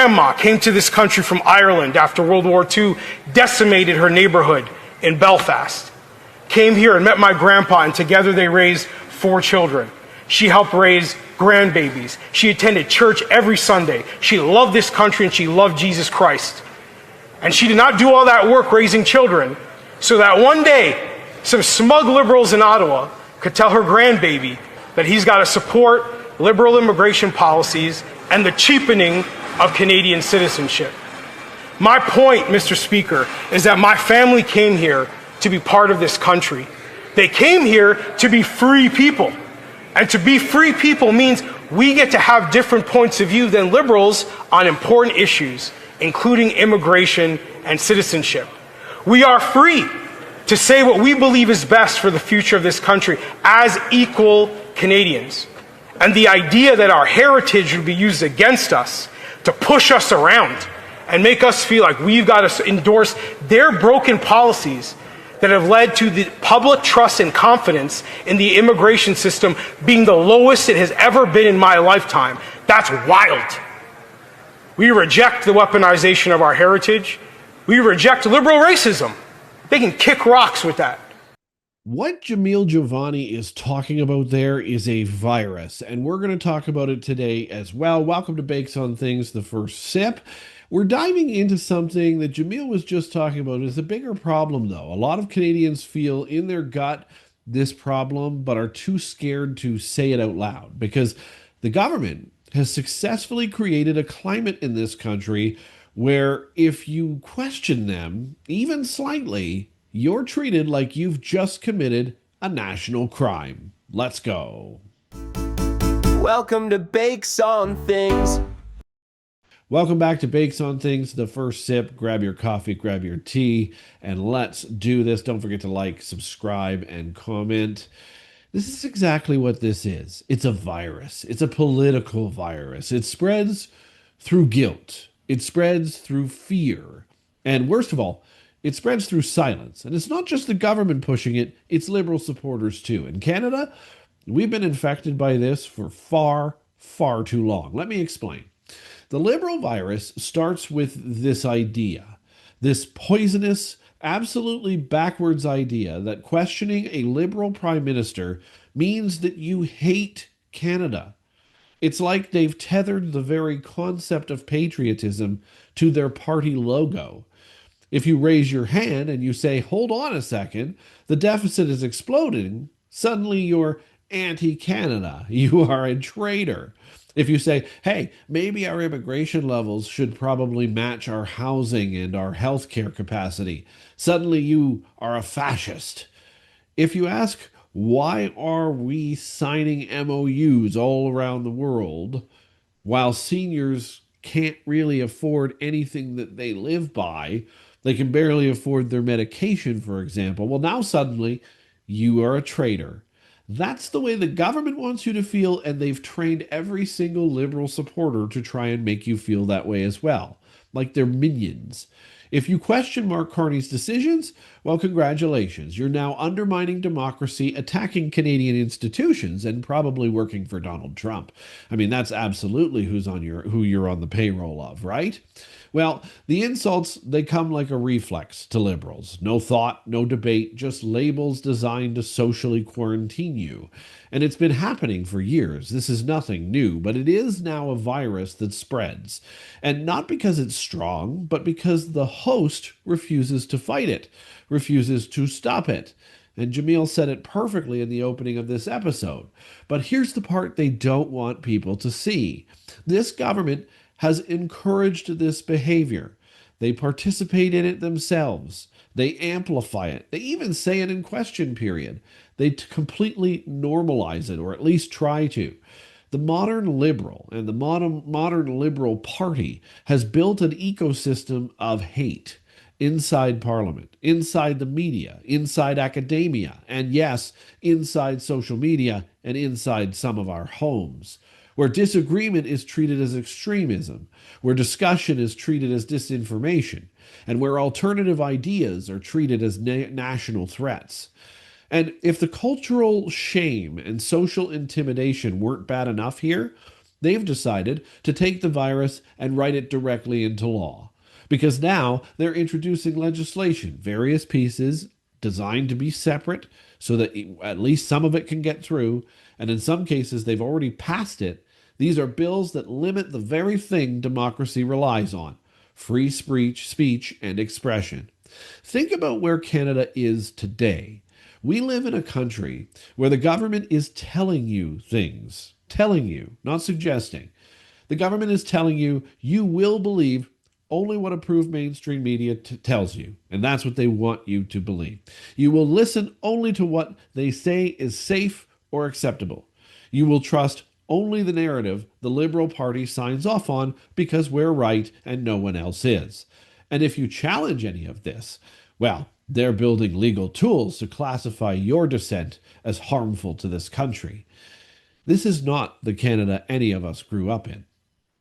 grandma came to this country from Ireland after World War II decimated her neighborhood in Belfast. Came here and met my grandpa, and together they raised 4 children. She helped raise grandbabies. She attended church every Sunday. She loved this country and she loved Jesus Christ. And she did not do all that work raising children so that one day some smug liberals in Ottawa could tell her grandbaby that he's got to support liberal immigration policies and the cheapening of Canadian citizenship. My point, Mr. Speaker, is that my family came here to be part of this country. They came here to be free people. And to be free people means we get to have different points of view than liberals on important issues, including immigration and citizenship. We are free to say what we believe is best for the future of this country as equal Canadians. And the idea that our heritage would be used against us to push us around and make us feel like we've got to endorse their broken policies that have led to the public trust and confidence in the immigration system being the lowest it has ever been in my lifetime. That's wild. We reject the weaponization of our heritage. We reject liberal racism. They can kick rocks with that. What Jamil Giovanni is talking about there is a virus, and we're going to talk about it today as well. Welcome to Bakes on Things, the first sip. We're diving into something that Jamil was just talking about. Is a bigger problem, though. A lot of Canadians feel in their gut this problem, but are too scared to say it out loud because the government has successfully created a climate in this country where if you question them, even slightly, you're treated like you've just committed a national crime. Let's go. Welcome to Bakes on Things. Welcome back to Bakes on Things, the first sip. Grab your coffee, grab your tea, and let's do this. Don't forget to like, subscribe, and comment. This is exactly what this is. It's a virus. It's a political virus. It spreads through guilt. It spreads through fear. And worst of all, it spreads through silence. And it's not just the government pushing it, it's liberal supporters too. In Canada, we've been infected by this for far, far too long. Let me explain. The liberal virus starts with this idea, this poisonous, absolutely backwards idea that questioning a liberal prime minister means that you hate Canada. It's like they've tethered the very concept of patriotism to their party logo. If you raise your hand and you say, hold on a second, the deficit is exploding, suddenly you're anti-Canada. You are a traitor. If you say, hey, maybe our immigration levels should probably match our housing and our healthcare capacity, suddenly you are a fascist. If you ask, why are we signing MOUs all around the world while seniors can't really afford anything that they live by? They can barely afford their medication, for example. Well, now suddenly you are a traitor. That's the way the government wants you to feel, and they've trained every single liberal supporter to try and make you feel that way as well, like they're minions. If you question Mark Carney's decisions, well, congratulations. You're now undermining democracy, attacking Canadian institutions, and probably working for Donald Trump. I mean, that's absolutely who you're on the payroll of, right? Well, the insults, they come like a reflex to liberals. No thought, no debate, just labels designed to socially quarantine you. And it's been happening for years. This is nothing new, but it is now a virus that spreads. And not because it's strong, but because the host refuses to fight it, refuses to stop it. And Jamil said it perfectly in the opening of this episode. But here's the part they don't want people to see. This government has encouraged this behavior. They participate in it themselves. They amplify it. They even say it in question period. They completely normalize it, or at least try to. The modern liberal and the modern liberal party has built an ecosystem of hate inside Parliament, inside the media, inside academia, and yes, inside social media and inside some of our homes, where disagreement is treated as extremism, where discussion is treated as disinformation, and where alternative ideas are treated as national threats. And if the cultural shame and social intimidation weren't bad enough here, They've decided to take the virus and write it directly into law. Because now they're introducing legislation, various pieces designed to be separate so that at least some of it can get through. And in some cases, they've already passed it. These are bills that limit the very thing democracy relies on: free speech, and expression. Think about where Canada is today. We live in a country where the government is telling you things, telling you, not suggesting. The government is telling you you will believe only what approved mainstream media tells you, and that's what they want you to believe. You will listen only to what they say is safe or acceptable. You will trust only the narrative the Liberal Party signs off on because we're right and no one else is. And if you challenge any of this, well, they're building legal tools to classify your dissent as harmful to this country. This is not the Canada any of us grew up in.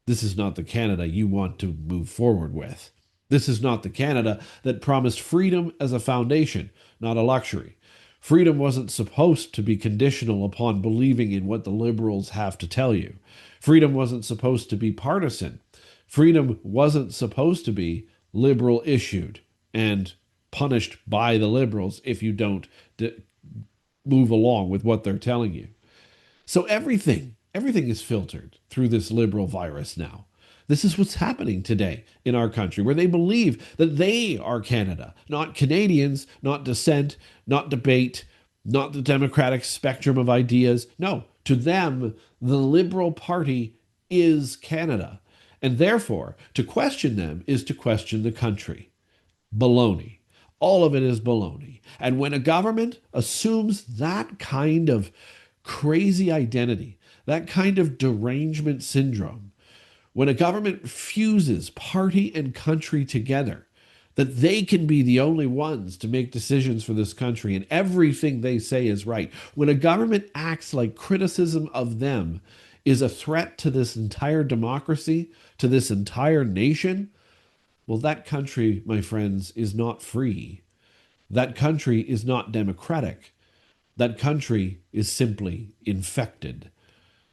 This is not the Canada you want to move forward with. This is not the Canada that promised freedom as a foundation, not a luxury. Freedom wasn't supposed to be conditional upon believing in what the Liberals have to tell you. Freedom wasn't supposed to be partisan. Freedom wasn't supposed to be Liberal issued and punished by the Liberals if you don't move along with what they're telling you. So everything is filtered through this liberal virus now. This is what's happening today in our country, where they believe that they are Canada, not Canadians, not dissent, not debate, not the democratic spectrum of ideas. No, to them, the Liberal Party is Canada. And therefore, to question them is to question the country. Baloney. All of it is baloney. And when a government assumes that kind of crazy identity, that kind of derangement syndrome, when a government fuses party and country together, that they can be the only ones to make decisions for this country and everything they say is right, when a government acts like criticism of them is a threat to this entire democracy, to this entire nation, well, that country, my friends, is not free. That country is not democratic. That country is simply infected.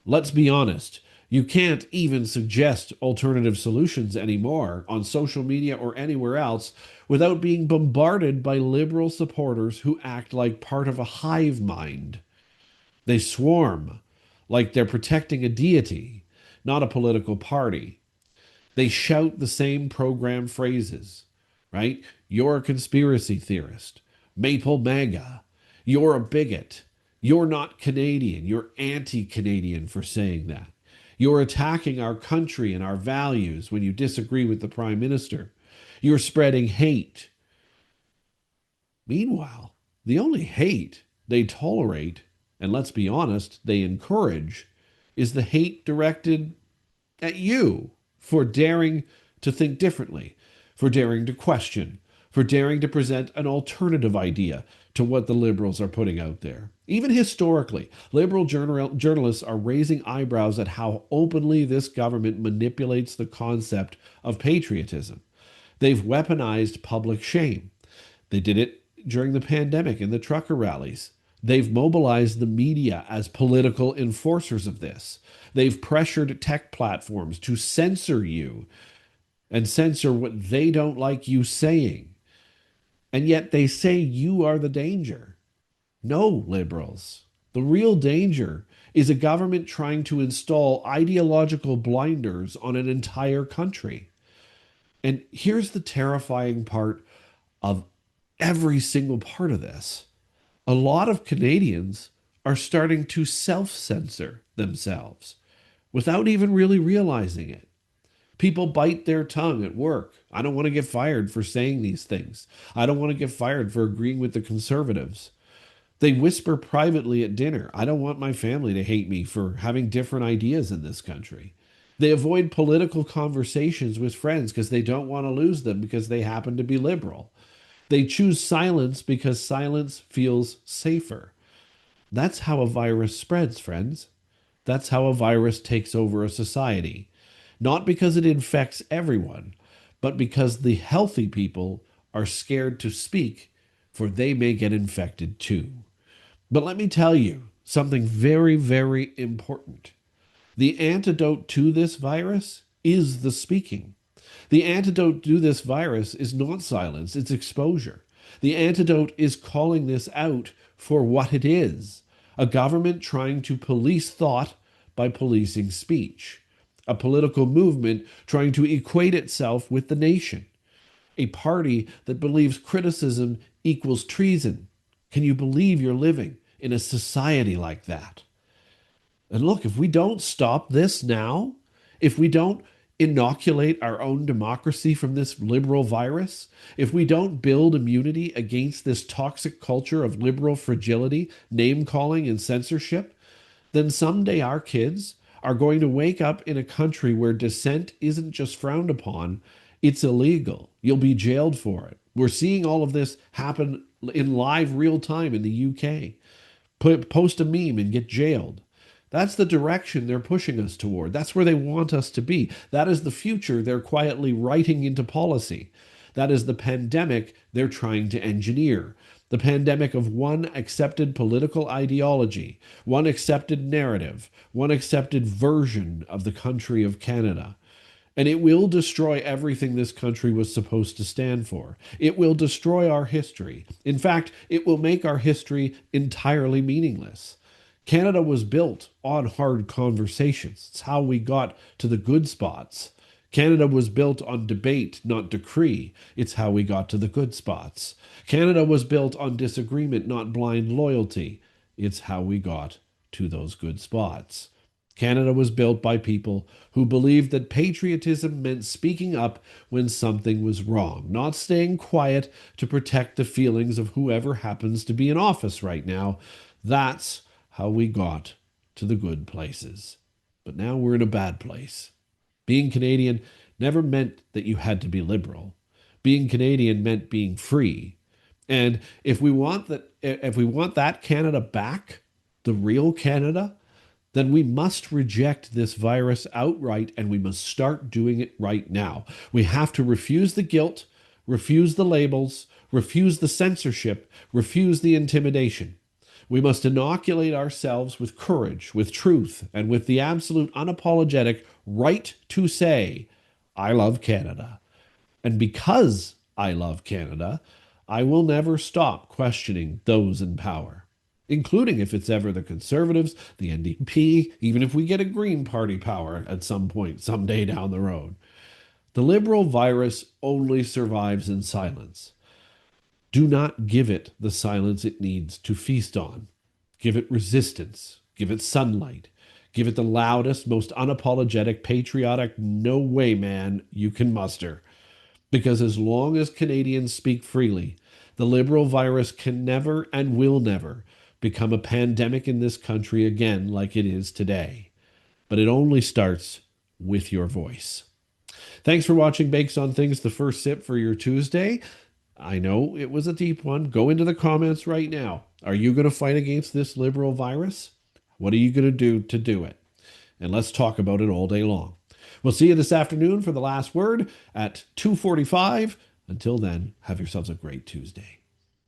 Let's be honest. You can't even suggest alternative solutions anymore on social media or anywhere else without being bombarded by liberal supporters who act like part of a hive mind. They swarm like they're protecting a deity, not a political party. They shout the same program phrases, right? You're a conspiracy theorist. Maple MAGA. You're a bigot. You're not Canadian. You're anti-Canadian for saying that. You're attacking our country and our values when you disagree with the Prime Minister. You're spreading hate. Meanwhile, the only hate they tolerate, and let's be honest, they encourage, is the hate directed at you for daring to think differently, for daring to question, for daring to present an alternative idea to what the Liberals are putting out there. Even historically, Liberal journalists are raising eyebrows at how openly this government manipulates the concept of patriotism. They've weaponized public shame. They did it during the pandemic in the trucker rallies. They've mobilized the media as political enforcers of this. They've pressured tech platforms to censor you and censor what they don't like you saying. And yet they say you are the danger. No, Liberals. The real danger is a government trying to install ideological blinders on an entire country. And here's the terrifying part of every single part of this. A lot of Canadians are starting to self-censor themselves without even really realizing it. People bite their tongue at work. I don't want to get fired for saying these things. I don't want to get fired for agreeing with the Conservatives. They whisper privately at dinner. I don't want my family to hate me for having different ideas in this country. They avoid political conversations with friends because they don't want to lose them because they happen to be liberal. They choose silence because silence feels safer. That's how a virus spreads, friends. That's how a virus takes over a society. Not because it infects everyone, but because the healthy people are scared to speak, for they may get infected too. But let me tell you something very, very important. The antidote to this virus is the speaking. The antidote to this virus is not silence, it's exposure. The antidote is calling this out for what it is: a government trying to police thought by policing speech, a political movement trying to equate itself with the nation, a party that believes criticism equals treason. Can you believe you're living in a society like that? And look, if we don't stop this now, if we don't inoculate our own democracy from this liberal virus, if we don't build immunity against this toxic culture of liberal fragility, name calling, and censorship, then someday our kids are going to wake up in a country where dissent isn't just frowned upon, it's illegal. You'll be jailed for it. We're seeing all of this happen in live real time in the UK. Post a meme and get jailed. That's the direction they're pushing us toward. That's where they want us to be. That is the future they're quietly writing into policy. That is the pandemic they're trying to engineer. The pandemic of one accepted political ideology, one accepted narrative, one accepted version of the country of Canada. And it will destroy everything this country was supposed to stand for. It will destroy our history. In fact, it will make our history entirely meaningless. Canada was built on hard conversations. It's how we got to the good spots. Canada was built on debate, not decree. It's how we got to the good spots. Canada was built on disagreement, not blind loyalty. It's how we got to those good spots. Canada was built by people who believed that patriotism meant speaking up when something was wrong, not staying quiet to protect the feelings of whoever happens to be in office right now. That's how we got to the good places. But now we're in a bad place. Being Canadian never meant that you had to be liberal. Being Canadian meant being free. And if we want that Canada back, the real Canada, then we must reject this virus outright, and we must start doing it right now. We have to refuse the guilt, refuse the labels, refuse the censorship, refuse the intimidation. We must inoculate ourselves with courage, with truth, and with the absolute unapologetic right to say, I love Canada. And because I love Canada, I will never stop questioning those in power, including if it's ever the Conservatives, the NDP, even if we get a Green Party power at some point, someday down the road. The liberal virus only survives in silence. Do not give it the silence it needs to feast on. Give it resistance. Give it sunlight. Give it the loudest, most unapologetic, patriotic, no way, man, you can muster. Because as long as Canadians speak freely, the liberal virus can never and will never become a pandemic in this country again like it is today. But it only starts with your voice. Thanks for watching Bakes on Things, the first sip for your Tuesday. I know it was a deep one. Go into the comments right now. Are you going to fight against this liberal virus? What are you going to do it? And let's talk about it all day long. We'll see you this afternoon for the last word at 2:45. Until then, have yourselves a great Tuesday.